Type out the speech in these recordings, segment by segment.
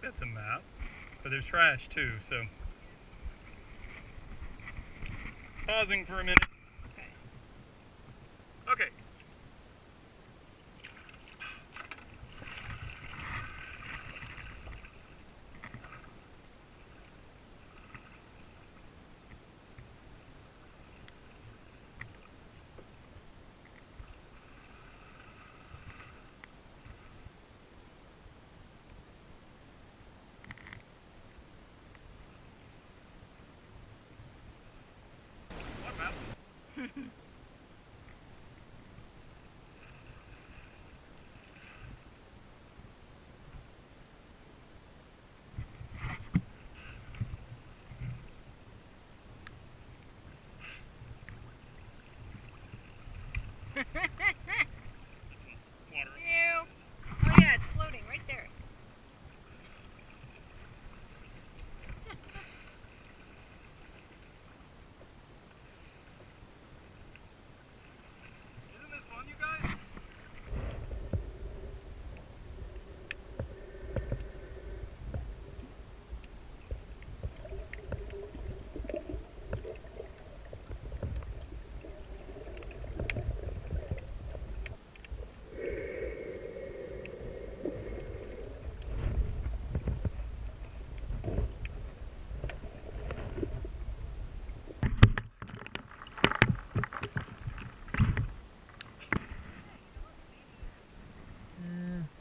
that's a map. But there's trash too, so. Pausing for a minute. Okay. What mountain? Water. Ew. Oh yeah, it's floating right there. Isn't this fun, you guys?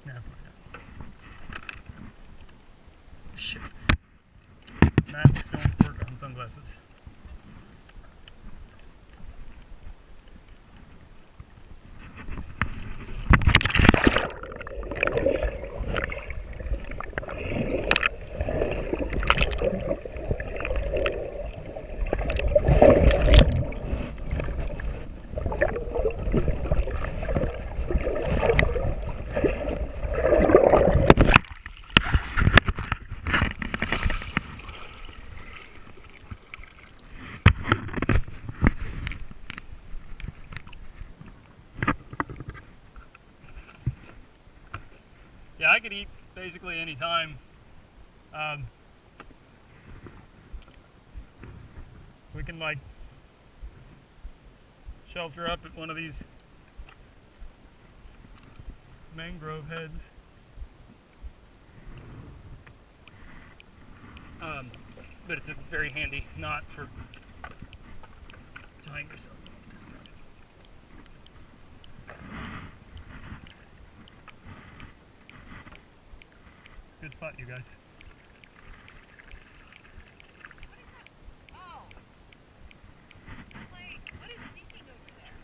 No. Shit. Masks don't work on sunglasses. Yeah, I could eat basically any time. We can like shelter up at one of these mangrove heads. But it's a very handy knot for tying yourself up to stuff. Good spot, you guys. Oh. It's like, what is leaking over there?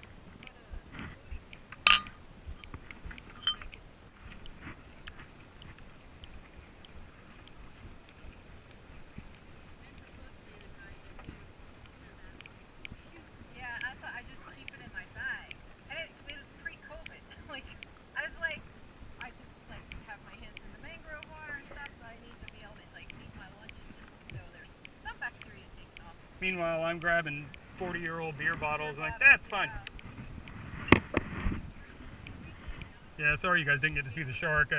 Yeah, I thought I just keep it in my bag. And it was pre-COVID. Like, I was like, I just like have my hands in the mangrove water and stuff, so I need to be able to like eat my lunch and just know there's some bacteria taken off. Meanwhile, I'm grabbing 40-year-old beer bottles and like, that's fine. Yeah, sorry you guys didn't get to see the shark.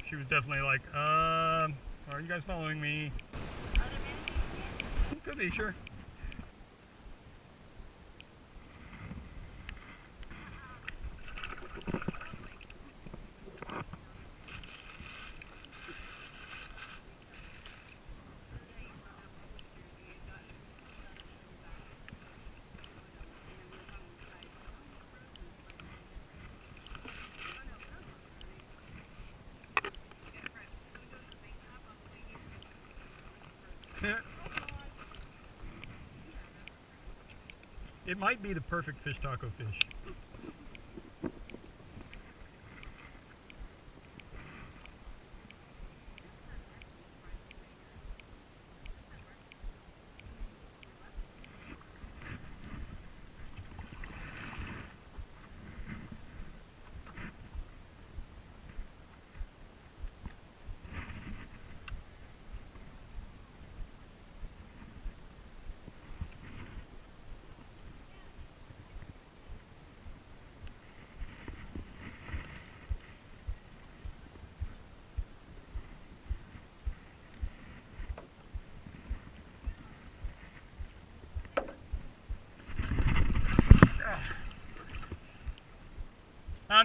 She was definitely like, are you guys following me? Are there manatees yet? Could be, sure. It might be the perfect fish taco fish.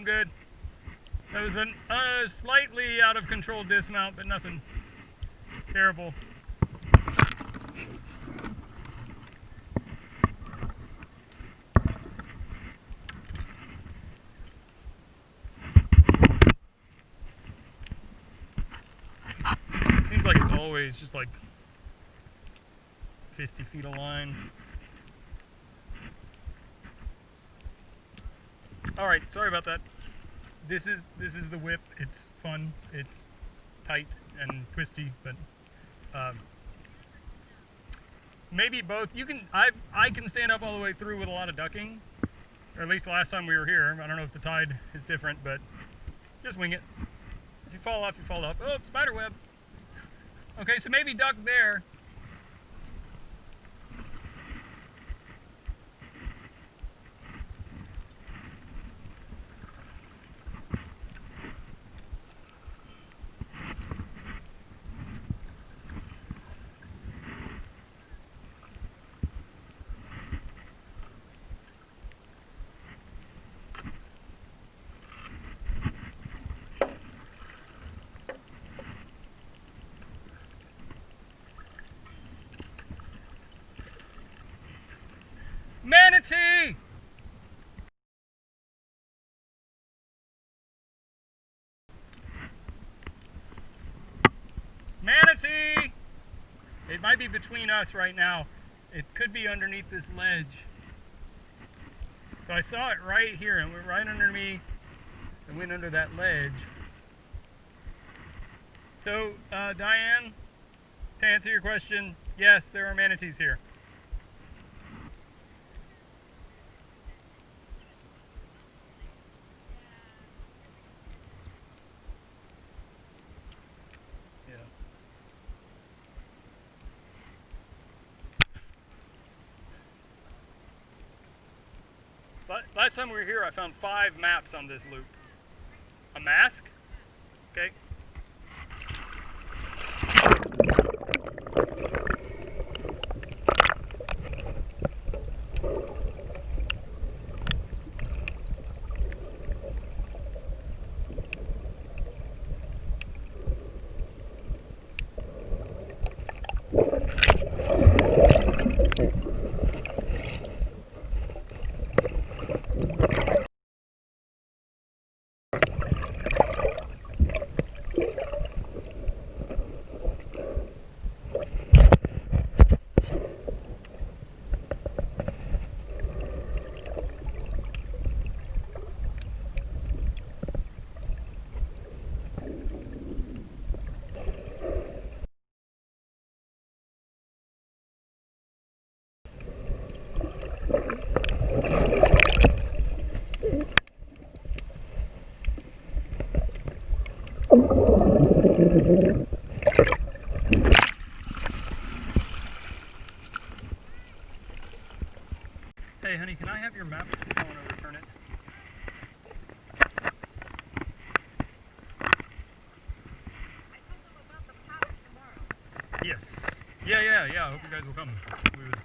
good. That was a slightly out of control dismount, but nothing terrible. Seems like it's always just like 50 feet of line. All right, sorry about that. This is the whip. It's fun. It's tight and twisty, but maybe both. You can. I can stand up all the way through with a lot of ducking, or at least last time we were here. I don't know if the tide is different, but just wing it. If you fall off, you fall off. Oh, spider web. Okay, so maybe duck there. Manatee! Manatee! It might be between us right now. It could be underneath this ledge. So I saw it right here, and it went right under me and went under that ledge. So, Diane, to answer your question, yes, there are manatees here. Last time we were here, I found 5 maps on this loop. A mask? Okay. Hey honey, can I have your map? I want to return it. I told them about the power tomorrow. Yes. Yeah. I hope you guys will come. We would...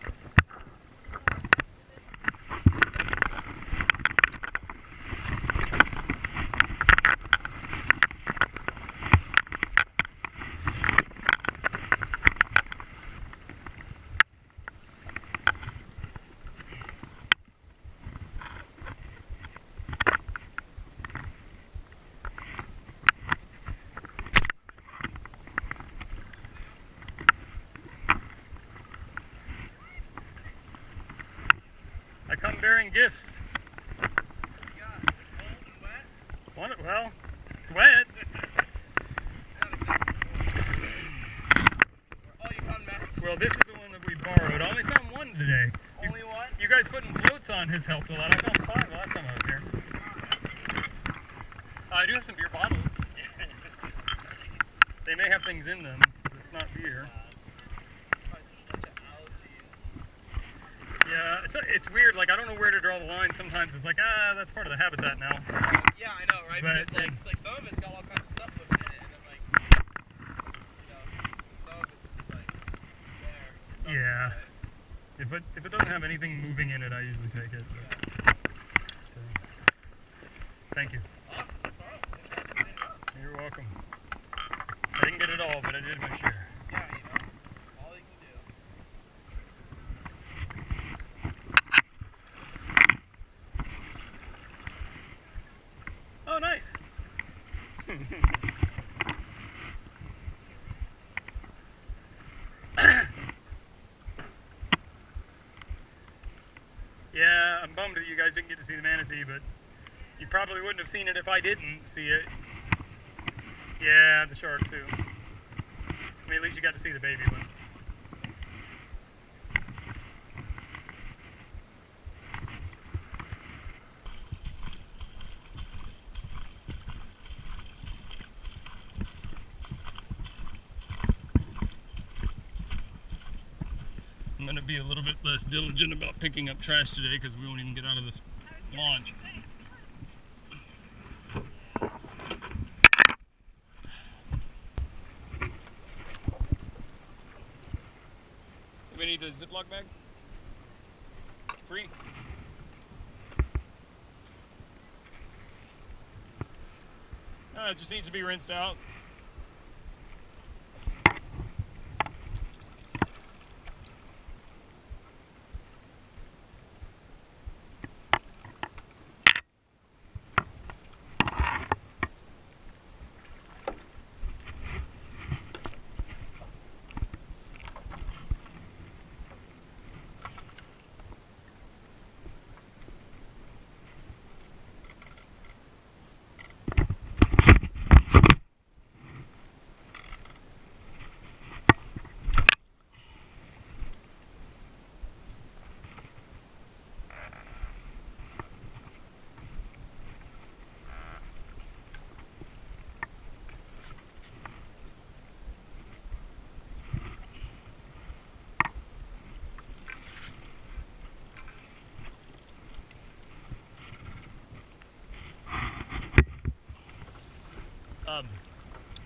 I come bearing gifts. Well, it's wet. Well, this is the one that we borrowed. I only found one today. Only one? You guys putting floats on has helped a lot. I found 5 last time I was here. I do have some beer bottles. They may have things in them, but it's not beer. Yeah, it's weird. Like, I don't know where to draw the line. Sometimes it's like, that's part of the habitat now. Yeah, I know, right? But, because it's like some of it's got all kinds of stuff with it, and I'm like, some of it's just like there. Yeah. If it doesn't have anything moving in it, I usually take it. But, so. Thank you. Awesome. No problem. Thanks for having me. You're welcome. I didn't get it all, but I did my share. Yeah, you know, all you can do. Oh, nice. Yeah, I'm bummed that you guys didn't get to see the manatee, but you probably wouldn't have seen it if I didn't see it. Yeah, the shark too. I mean, at least you got to see the baby one. I'm going to be a little bit less diligent about picking up trash today because we won't even get out of this launch. We need a Ziploc bag? Free. It just needs to be rinsed out.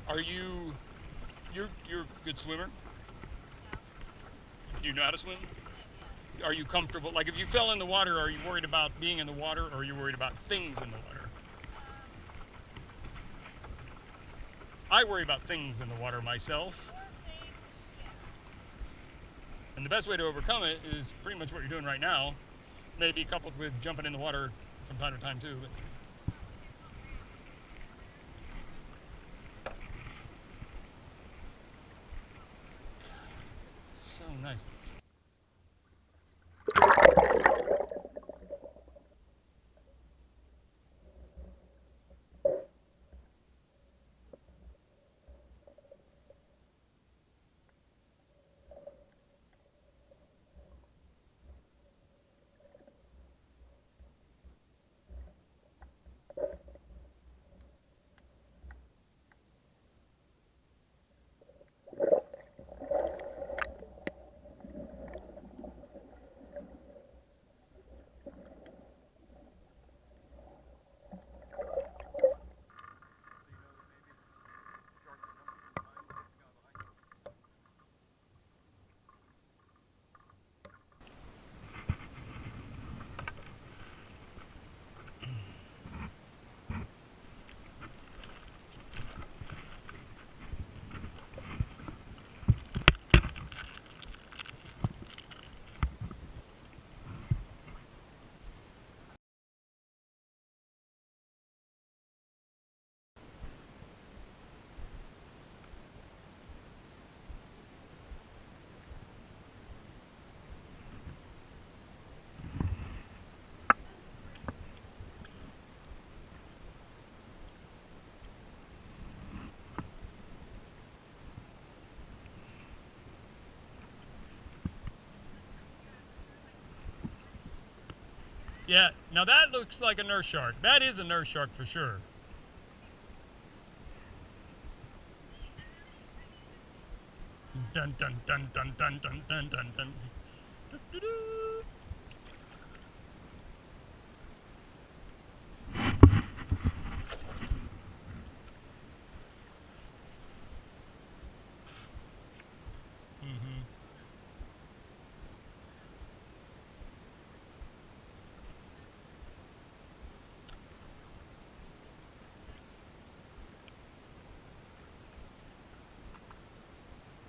Are you're a good swimmer? Do you know how to swim? Are you comfortable? Like if you fell in the water, are you worried about being in the water or are you worried about things in the water? I worry about things in the water myself. And the best way to overcome it is pretty much what you're doing right now. Maybe coupled with jumping in the water from time to time too. But so nice. Yeah, now that looks like a nurse shark. That is a nurse shark for sure. Dun dun dun dun dun dun dun dun dun. Doo-doo-doo.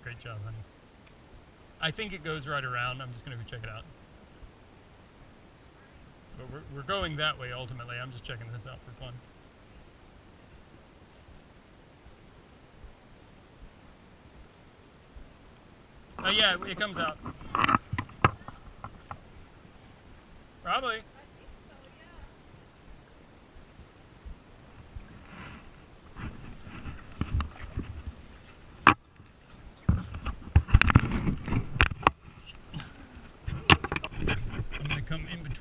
Great job, honey. I think it goes right around. I'm just going to go check it out. But we're going that way ultimately. I'm just checking this out for fun. Oh yeah, it comes out. Probably. I'm gonna come in between.